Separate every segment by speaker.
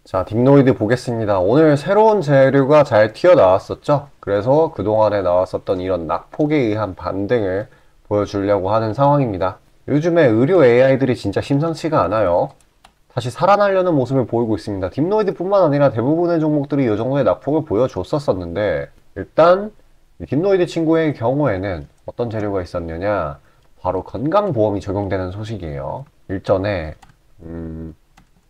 Speaker 1: 자, 딥노이드 보겠습니다. 오늘 새로운 재료가 잘 튀어나왔었죠? 그래서 그동안에 나왔었던 이런 낙폭에 의한 반등을 보여주려고 하는 상황입니다. 요즘에 의료 AI들이 진짜 심상치가 않아요. 다시 살아나려는 모습을 보이고 있습니다. 딥노이드뿐만 아니라 대부분의 종목들이 이 정도의 낙폭을 보여줬었었는데, 일단 이 딥노이드 친구의 경우에는 어떤 재료가 있었느냐, 바로 건강보험이 적용되는 소식이에요. 일전에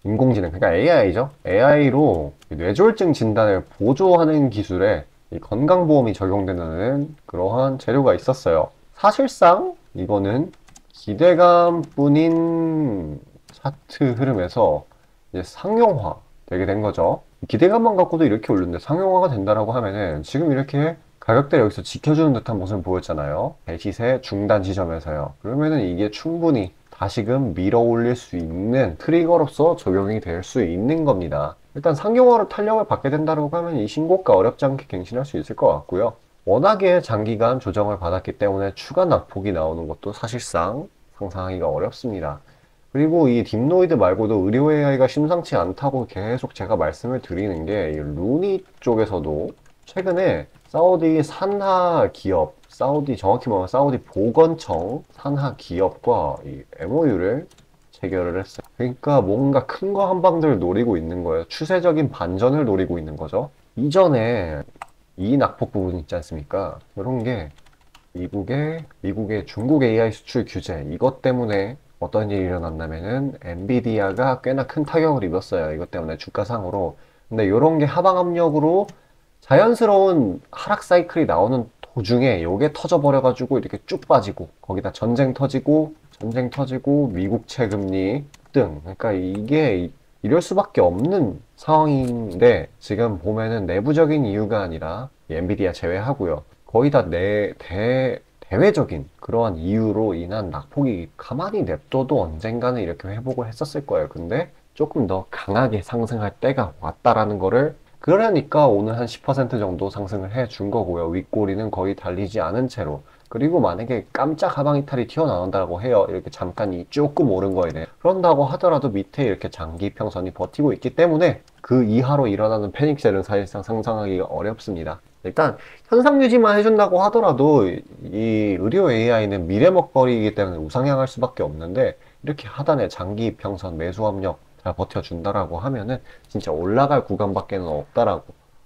Speaker 1: 인공지능, 그러니까 AI죠. AI로 뇌졸중 진단을 보조하는 기술에 이 건강보험이 적용되는 그러한 재료가 있었어요. 사실상 이거는 기대감뿐인 차트 흐름에서 이제 상용화 되게 된 거죠. 기대감만 갖고도 이렇게 올렸는데 상용화가 된다라고 하면은 지금 이렇게 가격대를 여기서 지켜주는 듯한 모습을 보였잖아요. 대시세 중단 지점에서요. 그러면은 이게 충분히 다시금 밀어 올릴 수 있는 트리거로서 적용이 될 수 있는 겁니다. 일단 상용화로 탄력을 받게 된다고 하면 이 신고가 어렵지 않게 갱신할 수 있을 것 같고요. 워낙에 장기간 조정을 받았기 때문에 추가 낙폭이 나오는 것도 사실상 상상하기가 어렵습니다. 그리고 이 딥노이드 말고도 의료 AI가 심상치 않다고 계속 제가 말씀을 드리는 게 이 루니 쪽에서도 최근에 사우디 산하 기업, 정확히 말하면 사우디 보건청 산하 기업과 이 MOU를 체결을 했어요. 그러니까 뭔가 큰 거 한 방들 노리고 있는 거예요. 추세적인 반전을 노리고 있는 거죠. 이전에 이 낙폭 부분 있지 않습니까? 이런 게 미국의 중국 AI 수출 규제, 이것 때문에 어떤 일이 일어났냐면은 엔비디아가 꽤나 큰 타격을 입었어요. 이것 때문에 주가상으로. 근데 이런 게 하방 압력으로 자연스러운 하락 사이클이 나오는 도중에 요게 터져버려가지고 이렇게 쭉 빠지고, 거기다 전쟁 터지고 미국 채금리 등, 그러니까 이게 이럴 수밖에 없는 상황인데, 지금 보면은 내부적인 이유가 아니라 엔비디아 제외하고요, 거의 다 대외적인 그러한 이유로 인한 낙폭이 가만히 냅둬도 언젠가는 이렇게 회복을 했었을 거예요. 근데 조금 더 강하게 상승할 때가 왔다라는 거를, 그러니까 오늘 한 10% 정도 상승을 해준 거고요. 윗꼬리는 거의 달리지 않은 채로. 그리고 만약에 깜짝 하방 이탈이 튀어나온다고 해요. 이렇게 잠깐 조금 오른 거에 대해. 그런다고 하더라도 밑에 이렇게 장기 평선이 버티고 있기 때문에 그 이하로 일어나는 패닉셀은 사실상 상상하기가 어렵습니다. 일단 현상 유지만 해준다고 하더라도 이 의료 AI는 미래 먹거리이기 때문에 우상향할 수밖에 없는데, 이렇게 하단에 장기 평선 매수 압력 잘 버텨준다라고 하면은 진짜 올라갈 구간밖에는 없다라고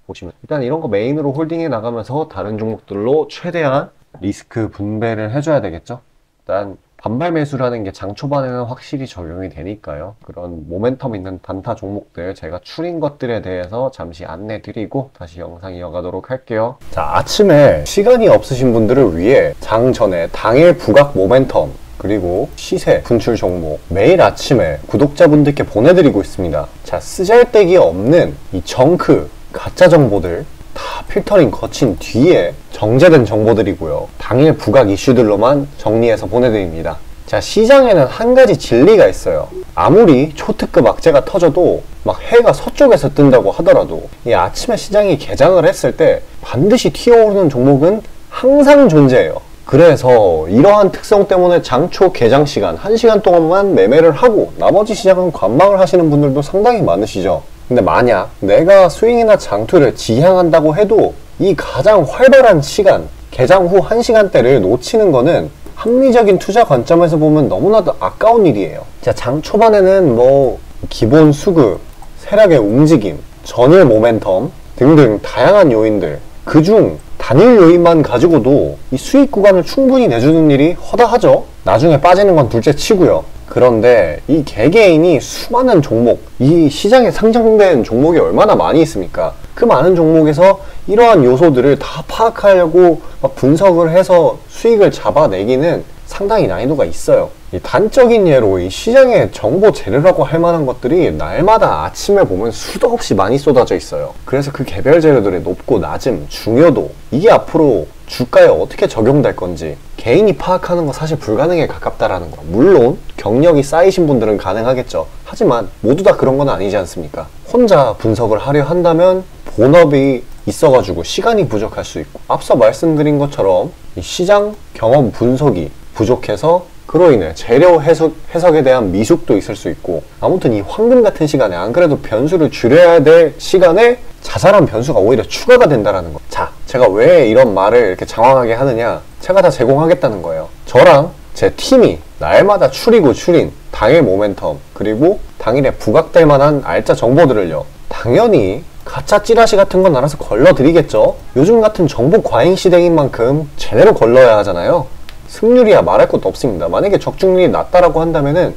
Speaker 1: 보시면, 일단 이런 거 메인으로 홀딩해 나가면서 다른 종목들로 최대한 리스크 분배를 해줘야 되겠죠. 일단 반발 매수라는 게 장 초반에는 확실히 적용이 되니까요. 그런 모멘텀 있는 단타 종목들 제가 추린 것들에 대해서 잠시 안내 드리고 다시 영상 이어가도록 할게요. 자, 아침에 시간이 없으신 분들을 위해 장 전에 당일 부각 모멘텀 그리고 시세 분출 종목 매일 아침에 구독자분들께 보내드리고 있습니다. 자, 쓰잘데기 없는 이 정크 가짜 정보들 다 필터링 거친 뒤에 정제된 정보들이고요. 당일 부각 이슈들로만 정리해서 보내드립니다. 자, 시장에는 한 가지 진리가 있어요. 아무리 초특급 악재가 터져도 막 해가 서쪽에서 뜬다고 하더라도 이 아침에 시장이 개장을 했을 때 반드시 튀어오르는 종목은 항상 존재해요. 그래서 이러한 특성 때문에 장초 개장 시간 1시간 동안만 매매를 하고 나머지 시장은 관망을 하시는 분들도 상당히 많으시죠. 근데 만약 내가 스윙이나 장투를 지향한다고 해도 이 가장 활발한 시간, 개장 후 1시간대를 놓치는 거는 합리적인 투자 관점에서 보면 너무나도 아까운 일이에요. 자, 장 초반에는 뭐 기본 수급, 세력의 움직임, 전일 모멘텀 등등 다양한 요인들, 그중 단일 요인만 가지고도 이 수익 구간을 충분히 내주는 일이 허다하죠. 나중에 빠지는 건 둘째 치고요. 그런데 이 개개인이 수많은 종목, 이 시장에 상장된 종목이 얼마나 많이 있습니까? 그 많은 종목에서 이러한 요소들을 다 파악하려고 막 분석을 해서 수익을 잡아내기는 상당히 난이도가 있어요. 이 단적인 예로 이 시장의 정보 재료라고 할 만한 것들이 날마다 아침에 보면 수도 없이 많이 쏟아져 있어요. 그래서 그 개별 재료들의 높고 낮음, 중요도, 이게 앞으로 주가에 어떻게 적용될 건지 개인이 파악하는 거 사실 불가능에 가깝다라는 거. 물론 경력이 쌓이신 분들은 가능하겠죠. 하지만 모두 다 그런 건 아니지 않습니까? 혼자 분석을 하려 한다면 본업이 있어가지고 시간이 부족할 수 있고, 앞서 말씀드린 것처럼 이 시장 경험 분석이 부족해서 그로 인해 재료 해석에 대한 미숙도 있을 수 있고, 아무튼 이 황금 같은 시간에 안 그래도 변수를 줄여야 될 시간에 자잘한 변수가 오히려 추가가 된다라는 거. 자, 제가 왜 이런 말을 이렇게 장황하게 하느냐, 제가 다 제공하겠다는 거예요. 저랑 제 팀이 날마다 추리고 추린 당일 모멘텀, 그리고 당일에 부각될 만한 알짜 정보들을요, 당연히 가짜 찌라시 같은 건 알아서 걸러드리겠죠. 요즘 같은 정보 과잉 시대인 만큼 제대로 걸러야 하잖아요. 승률이야 말할 것도 없습니다. 만약에 적중률이 낮다라고 한다면은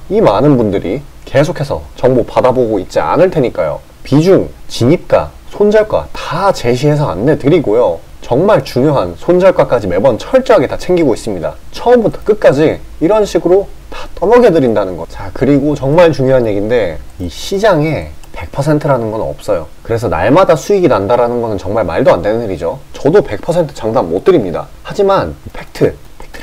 Speaker 1: 이 많은 분들이 계속해서 정보 받아보고 있지 않을 테니까요. 비중, 진입가, 손절가 다 제시해서 안내드리고요. 정말 중요한 손절가까지 매번 철저하게 다 챙기고 있습니다. 처음부터 끝까지 이런 식으로 다 떠먹여드린다는 거. 자, 그리고 정말 중요한 얘기인데, 이 시장에 100%라는 건 없어요. 그래서 날마다 수익이 난다라는 거는 정말 말도 안 되는 일이죠. 저도 100% 장담 못 드립니다. 하지만 팩트를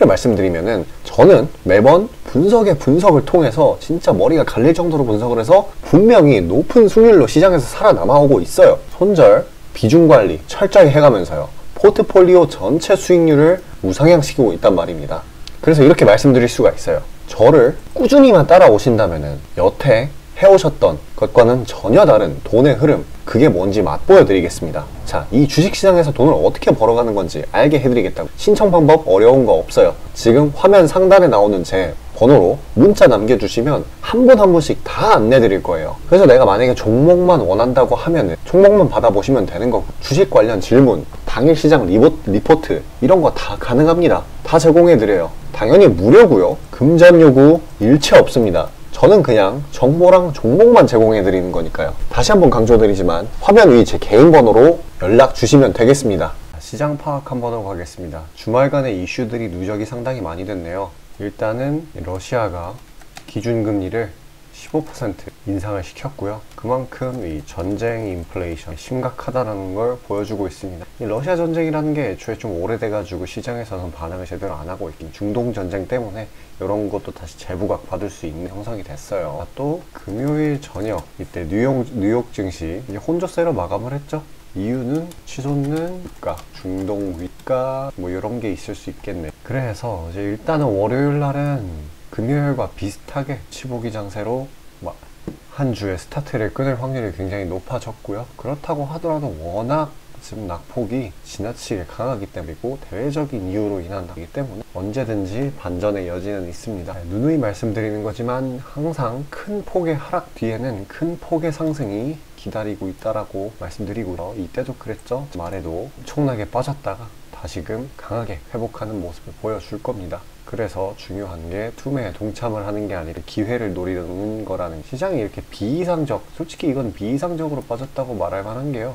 Speaker 1: 말씀드리면은, 저는 매번 분석을 통해서 진짜 머리가 갈릴 정도로 분석을 해서 분명히 높은 수익률로 시장에서 살아남아오고 있어요. 손절, 비중 관리 철저히 해가면서요, 포트폴리오 전체 수익률을 우상향시키고 있단 말입니다. 그래서 이렇게 말씀드릴 수가 있어요. 저를 꾸준히만 따라오신다면은 여태 해오셨던 것과는 전혀 다른 돈의 흐름, 그게 뭔지 맛보여 드리겠습니다. 자, 이 주식시장에서 돈을 어떻게 벌어가는 건지 알게 해드리겠다고. 신청 방법 어려운 거 없어요. 지금 화면 상단에 나오는 제 번호로 문자 남겨주시면 한 분 한 분씩 다 안내 드릴 거예요. 그래서 내가 만약에 종목만 원한다고 하면 종목만 받아보시면 되는 거고, 주식 관련 질문, 당일 시장 리포트 이런 거 다 가능합니다. 다 제공해 드려요. 당연히 무료고요. 금전 요구 일체 없습니다. 저는 그냥 정보랑 종목만 제공해 드리는 거니까요. 다시 한번 강조드리지만 화면 위 제 개인 번호로 연락 주시면 되겠습니다. 시장 파악 한번 하고 가겠습니다. 주말간의 이슈들이 누적이 상당히 많이 됐네요. 일단은 러시아가 기준금리를 15% 인상을 시켰고요. 그만큼 이 전쟁 인플레이션 심각하다는 걸 보여주고 있습니다. 이 러시아 전쟁이라는 게 애초에 좀 오래돼가지고 시장에서는 반응을 제대로 안 하고 있긴, 중동 전쟁 때문에 이런 것도 다시 재부각 받을 수 있는 형성이 됐어요. 또 금요일 저녁 이때 뉴욕 증시 이제 혼조세로 마감을 했죠. 이유는 치솟는 위가, 중동 위가 뭐 이런 게 있을 수 있겠네. 그래서 이제 일단은 월요일 날은 금요일과 비슷하게 치보기 장세로 한 주의 스타트를 끊을 확률이 굉장히 높아졌고요. 그렇다고 하더라도 워낙 지금 낙폭이 지나치게 강하기 때문이고 대외적인 이유로 인한 거기 때문에 언제든지 반전의 여지는 있습니다. 누누이 말씀드리는 거지만 항상 큰 폭의 하락 뒤에는 큰 폭의 상승이 기다리고 있다라고 말씀드리고요. 이때도 그랬죠. 말에도 엄청나게 빠졌다가 다시금 강하게 회복하는 모습을 보여줄 겁니다. 그래서 중요한 게 투매에 동참을 하는 게 아니라 기회를 노리는 거라는, 시장이 이렇게 비이상적, 솔직히 이건 비이상적으로 빠졌다고 말할 만한 게요,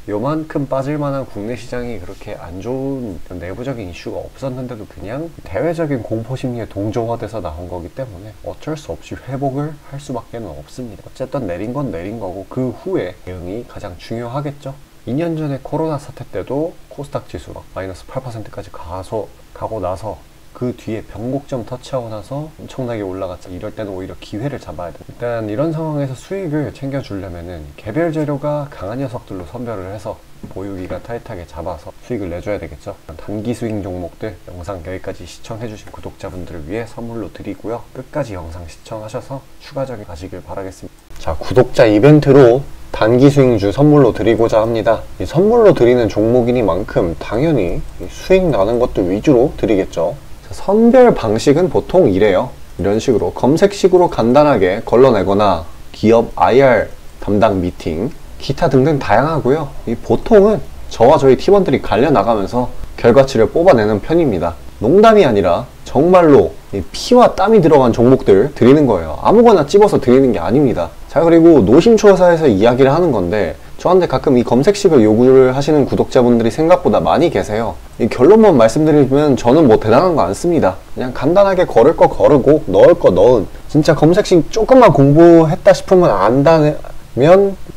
Speaker 1: 요만큼 빠질 만한 국내 시장이 그렇게 안 좋은 내부적인 이슈가 없었는데도 그냥 대외적인 공포심리에 동조화돼서 나온 거기 때문에 어쩔 수 없이 회복을 할 수밖에 없습니다. 어쨌든 내린 건 내린 거고 그 후에 대응이 가장 중요하겠죠. 2년 전에 코로나 사태 때도 코스닥 지수가 마이너스 8%까지 가고 나서 그 뒤에 변곡점 터치하고 나서 엄청나게 올라갔죠. 이럴 때는 오히려 기회를 잡아야 돼. 일단 이런 상황에서 수익을 챙겨주려면은 개별 재료가 강한 녀석들로 선별을 해서 보유기가 타이트하게 잡아서 수익을 내줘야 되겠죠. 단기 수익 종목들 영상 여기까지 시청해주신 구독자분들을 위해 선물로 드리고요. 끝까지 영상 시청하셔서 추가적인 가시길 바라겠습니다. 자, 구독자 이벤트로 단기 수익주 선물로 드리고자 합니다. 이 선물로 드리는 종목이니만큼 당연히 수익 나는 것들 위주로 드리겠죠. 선별 방식은 보통 이래요. 이런 식으로 검색식으로 간단하게 걸러내거나 기업 IR 담당 미팅, 기타 등등 다양하고요. 이 보통은 저와 저희 팀원들이 갈려 나가면서 결과치를 뽑아내는 편입니다. 농담이 아니라 정말로 피와 땀이 들어간 종목들 드리는 거예요. 아무거나 찝어서 드리는 게 아닙니다. 자, 그리고 노심초사에서 이야기를 하는 건데, 저한테 가끔 이 검색식을 요구를 하시는 구독자분들이 생각보다 많이 계세요. 이 결론만 말씀드리면 저는 뭐 대단한 거 안 씁니다. 그냥 간단하게 걸을 거 거르고 넣을 거 넣은, 진짜 검색식 조금만 공부했다 싶으면 안다면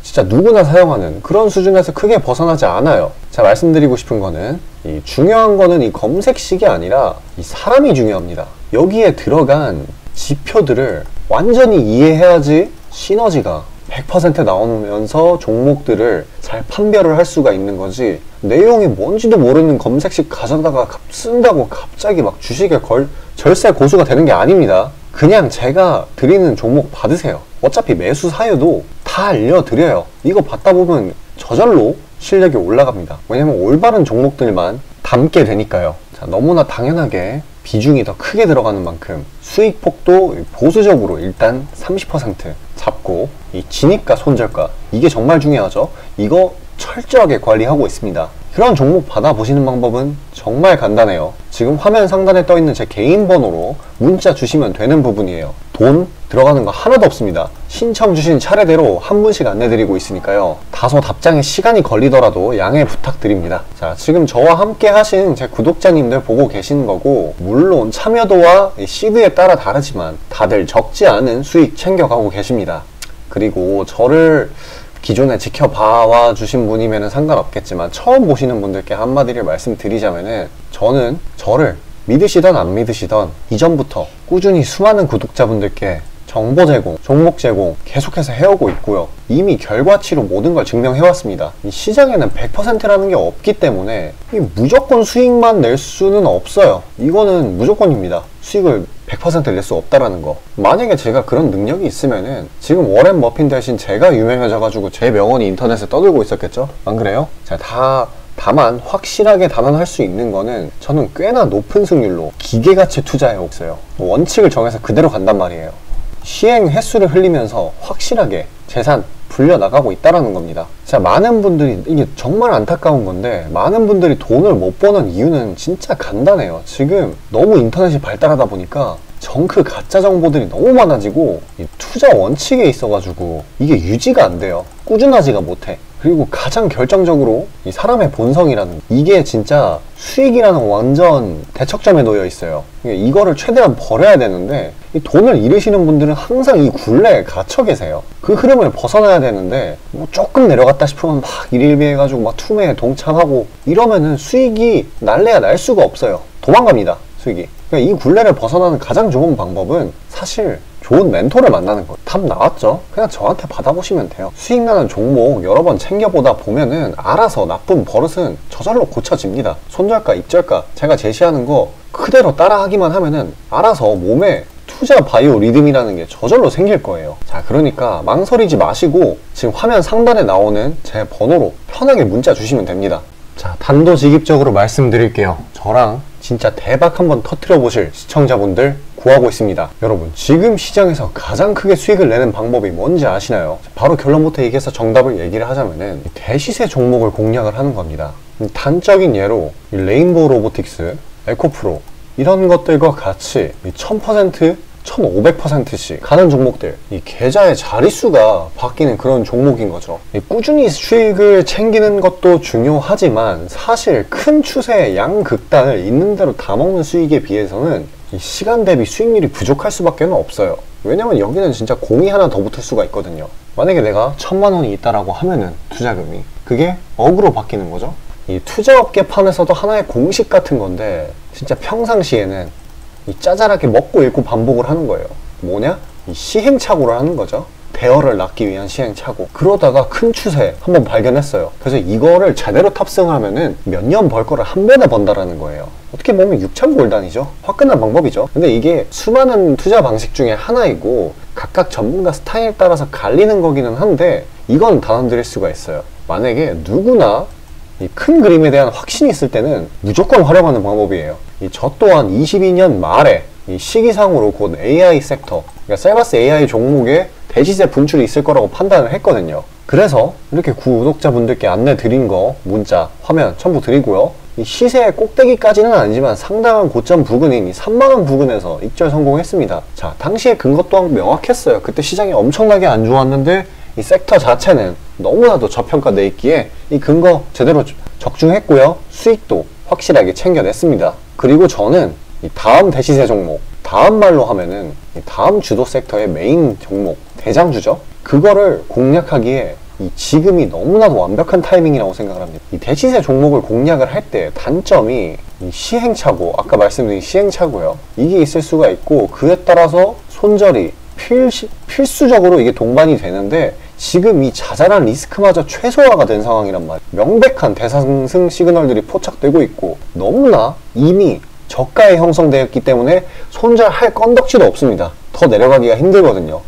Speaker 1: 진짜 누구나 사용하는 그런 수준에서 크게 벗어나지 않아요. 자, 말씀드리고 싶은 거는 중요한 거는 이 검색식이 아니라 이 사람이 중요합니다. 여기에 들어간 지표들을 완전히 이해해야지 시너지가
Speaker 2: 100% 나오면서 종목들을 잘 판별을 할 수가 있는 거지, 내용이 뭔지도 모르는 검색식 가져다가 쓴다고 갑자기 막 주식에 절세 고수가 되는 게 아닙니다. 그냥 제가 드리는 종목 받으세요. 어차피 매수 사유도 다 알려드려요. 이거 받다 보면 저절로 실력이 올라갑니다. 왜냐면 올바른 종목들만 담게 되니까요. 자, 너무나 당연하게 비중이 더 크게 들어가는 만큼 수익폭도 보수적으로 일단 30% 잡고, 이 진입가 손절가, 이게 정말 중요하죠. 이거 철저하게 관리하고 있습니다. 그런 종목 받아보시는 방법은 정말 간단해요. 지금 화면 상단에 떠있는 제 개인 번호로 문자 주시면 되는 부분이에요. 돈 들어가는 거 하나도 없습니다. 신청 주신 차례대로 한 분씩 안내드리고 있으니까요. 다소 답장에 시간이 걸리더라도 양해 부탁드립니다. 자, 지금 저와 함께 하신 제 구독자님들 보고 계시는 거고, 물론 참여도와 시드에 따라 다르지만 다들 적지 않은 수익 챙겨가고 계십니다. 그리고 저를 기존에 지켜봐와 주신 분이면 상관없겠지만 처음 보시는 분들께 한마디를 말씀드리자면은, 저는 저를 믿으시던 안 믿으시던 이전부터 꾸준히 수많은 구독자분들께 정보 제공, 종목 제공 계속해서 해오고 있고요. 이미 결과치로 모든 걸 증명해왔습니다. 이 시장에는 100%라는 게 없기 때문에 무조건 수익만 낼 수는 없어요. 이거는 무조건입니다. 수익을 100% 낼 수 없다라는 거. 만약에 제가 그런 능력이 있으면은 지금 워렌 버핏 대신 제가 유명해져가지고 제 명언이 인터넷에 떠들고 있었겠죠? 안 그래요? 자, 다만 확실하게 단언할 수 있는 거는, 저는 꽤나 높은 승률로 기계가치 투자해 왔어요. 원칙을 정해서 그대로 간단 말이에요. 시행 횟수를 흘리면서 확실하게 재산 불려나가고 있다는 겁니다. 자, 많은 분들이, 이게 정말 안타까운 건데, 많은 분들이 돈을 못 버는 이유는 진짜 간단해요. 지금 너무 인터넷이 발달하다 보니까 정크 가짜 정보들이 너무 많아지고, 이 투자 원칙에 있어가지고 이게 유지가 안 돼요. 꾸준하지가 못해. 그리고 가장 결정적으로 이 사람의 본성이라는, 이게 진짜 수익이라는 완전 대척점에 놓여 있어요. 이거를 최대한 버려야 되는데, 이 돈을 잃으시는 분들은 항상 이 굴레에 갇혀 계세요. 그 흐름을 벗어나야 되는데, 뭐 조금 내려갔다 싶으면 막 일일비해가지고 막 투매에 동참하고 이러면은 수익이 날래야 날 수가 없어요. 도망갑니다, 수익이. 그러니까 이 굴레를 벗어나는 가장 좋은 방법은 사실 좋은 멘토를 만나는 거예요. 답 나왔죠? 그냥 저한테 받아보시면 돼요. 수익나는 종목 여러 번 챙겨보다 보면은 알아서 나쁜 버릇은 저절로 고쳐집니다. 손절가, 입절가 제가 제시하는 거 그대로 따라하기만 하면은 알아서 몸에 투자 바이오 리듬이라는 게 저절로 생길 거예요. 자, 그러니까 망설이지 마시고 지금 화면 상단에 나오는 제 번호로 편하게 문자 주시면 됩니다. 자, 단도직입적으로 말씀드릴게요. 저랑 진짜 대박 한번 터뜨려 보실 시청자분들 구하고 있습니다. 여러분, 지금 시장에서 가장 크게 수익을 내는 방법이 뭔지 아시나요? 바로 결론부터 얘기해서 정답을 얘기를 하자면은 대시세 종목을 공략을 하는 겁니다. 단적인 예로 레인보우 로보틱스, 에코프로 이런 것들과 같이 1000%, 1500%씩 가는 종목들, 이 계좌의 자릿수가 바뀌는 그런 종목인 거죠. 꾸준히 수익을 챙기는 것도 중요하지만 사실 큰 추세의 양극단을 있는 대로 다 먹는 수익에 비해서는 이 시간 대비 수익률이 부족할 수밖에 없어요. 왜냐면 여기는 진짜 공이 하나 더 붙을 수가 있거든요. 만약에 내가 1000만 원이 있다라고 하면은 투자금이, 그게 억으로 바뀌는 거죠. 이 투자업계판에서도 하나의 공식 같은 건데, 진짜 평상시에는 이 짜잘하게 먹고 읽고 반복을 하는 거예요. 뭐냐? 이 시행착오를 하는 거죠. 대여를 낳기 위한 시행착오. 그러다가 큰 추세 한번 발견했어요. 그래서 이거를 제대로 탑승하면은 몇 년 벌 거를 한 번에 번다라는 거예요. 어떻게 보면 6,000골단이죠. 화끈한 방법이죠. 근데 이게 수많은 투자 방식 중에 하나이고 각각 전문가 스타일에 따라서 갈리는 거기는 한데, 이건 단언드릴 수가 있어요. 만약에 누구나 이 큰 그림에 대한 확신이 있을 때는 무조건 활용하는 방법이에요. 저 또한 22년 말에 이 시기상으로 곧 AI 섹터, 그러니까 셀바스 AI 종목에 대시세 분출이 있을 거라고 판단을 했거든요. 그래서 이렇게 구독자분들께 안내 드린 거 문자, 화면 첨부 드리고요. 이 시세의 꼭대기까지는 아니지만 상당한 고점 부근인 이 3만원 부근에서 입절 성공했습니다. 자, 당시에 근거 또한 명확했어요. 그때 시장이 엄청나게 안 좋았는데 이 섹터 자체는 너무나도 저평가돼 있기에 이 근거 제대로 적중했고요. 수익도 확실하게 챙겨냈습니다. 그리고 저는 이 다음 대시세 종목, 다음 말로 하면은 이 다음 주도 섹터의 메인 종목, 대장주죠. 그거를 공략하기에 이 지금이 너무나도 완벽한 타이밍이라고 생각을 합니다. 이 대시세 종목을 공략을 할 때 단점이 이 시행착오, 아까 말씀드린 시행착오요. 이게 있을 수가 있고, 그에 따라서 손절이 필수적으로 이게 동반이 되는데, 지금 이 자잘한 리스크마저 최소화가 된 상황이란 말이에요. 명백한 대상승 시그널들이 포착되고 있고 너무나 이미 저가에 형성되었기 때문에 손절할 건덕지도 없습니다. 더 내려가기가 힘들거든요.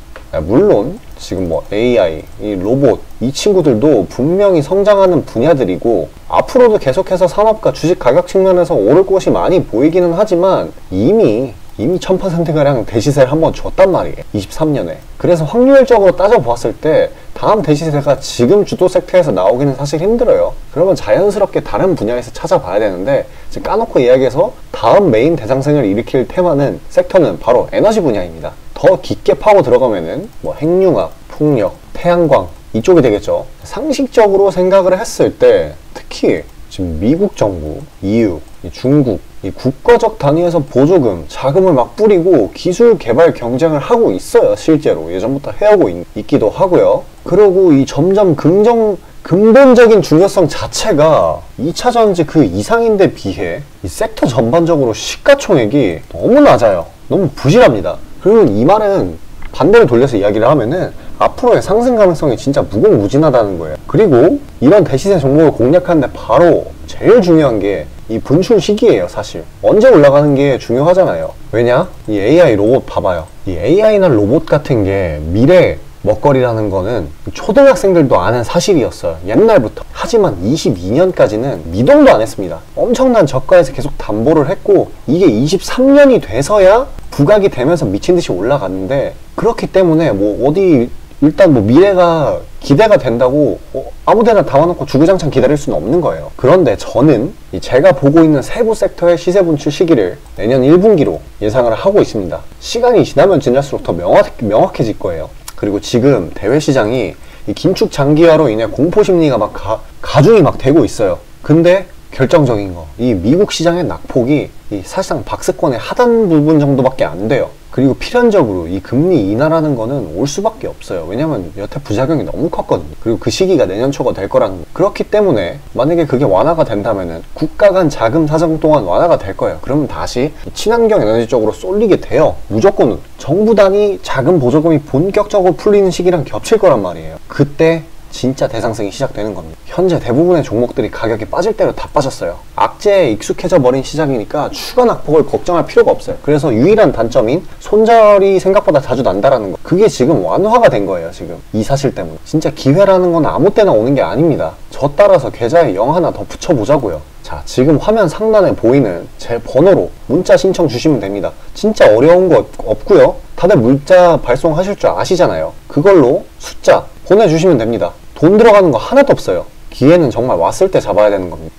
Speaker 2: 물론 지금 뭐 AI, 이 로봇, 이 친구들도 분명히 성장하는 분야들이고 앞으로도 계속해서 산업과 주식 가격 측면에서 오를 곳이 많이 보이기는 하지만 이미 1000%가량 대시세를 한번 줬단 말이에요. 23년에. 그래서 확률적으로 따져보았을 때 다음 대시세가 지금 주도 섹터에서 나오기는 사실 힘들어요. 그러면 자연스럽게 다른 분야에서 찾아봐야 되는데 지금 까놓고 이야기해서 다음 메인 대상승을 일으킬 테마는 섹터는 바로 에너지 분야입니다. 더 깊게 파고 들어가면은 뭐 핵융합, 풍력, 태양광 이쪽이 되겠죠. 상식적으로 생각을 했을 때 특히 지금 미국 정부, EU, 중국 이 국가적 단위에서 보조금, 자금을 막 뿌리고 기술 개발 경쟁을 하고 있어요. 실제로 예전부터 해오고 있기도 하고요. 그리고 이 점점 근본적인 중요성 자체가 2차 전지 그 이상인데 비해 이 섹터 전반적으로 시가총액이 너무 낮아요. 너무 부실합니다. 그러면 이 말은 반대로 돌려서 이야기를 하면은 앞으로의 상승 가능성이 진짜 무궁무진하다는 거예요. 그리고 이런 대시세 종목을 공략하는데 바로 제일 중요한 게 이 분출 시기예요. 사실 언제 올라가는 게 중요하잖아요. 왜냐? 이 AI 로봇 봐봐요. 이 AI나 로봇 같은 게 미래 먹거리라는 거는 초등학생들도 아는 사실이었어요. 옛날부터. 하지만 22년까지는 미동도 안 했습니다. 엄청난 저가에서 계속 담보를 했고 이게 23년이 돼서야 부각이 되면서 미친 듯이 올라갔는데 그렇기 때문에 뭐 어디 일단 뭐 미래가 기대가 된다고 아무데나 담아놓고 주구장창 기다릴 수는 없는 거예요. 그런데 저는 제가 보고 있는 세부 섹터의 시세 분출 시기를 내년 1분기로 예상을 하고 있습니다. 시간이 지나면 지날수록 더 명확해질 거예요. 그리고 지금 대외 시장이 이 긴축 장기화로 인해 공포 심리가 막 가중이 막 되고 있어요. 근데 결정적인 거, 이 미국 시장의 낙폭이 사실상 박스권의 하단 부분 정도밖에 안 돼요. 그리고 필연적으로 이 금리 인하라는 거는 올 수밖에 없어요. 왜냐면 여태 부작용이 너무 컸거든요. 그리고 그 시기가 내년 초가 될 거라는 거. 그렇기 때문에 만약에 그게 완화가 된다면은 국가 간 자금 사정 동안 완화가 될 거예요. 그러면 다시 친환경 에너지 쪽으로 쏠리게 돼요. 무조건 정부 단위 자금 보조금이 본격적으로 풀리는 시기랑 겹칠 거란 말이에요. 그때 진짜 대상승이 시작되는 겁니다. 현재 대부분의 종목들이 가격이 빠질 대로 다 빠졌어요. 악재에 익숙해져 버린 시장이니까 추가 낙폭을 걱정할 필요가 없어요. 그래서 유일한 단점인 손절이 생각보다 자주 난다라는 거, 그게 지금 완화가 된 거예요. 지금 이 사실 때문에. 진짜 기회라는 건 아무 때나 오는 게 아닙니다. 저 따라서 계좌에 0 하나 더 붙여보자고요. 자, 지금 화면 상단에 보이는 제 번호로 문자 신청 주시면 됩니다. 진짜 어려운 거 없고요. 다들 문자 발송하실 줄 아시잖아요. 그걸로 숫자 보내주시면 됩니다. 돈 들어가는 거 하나도 없어요. 기회는 정말 왔을 때 잡아야 되는 겁니다.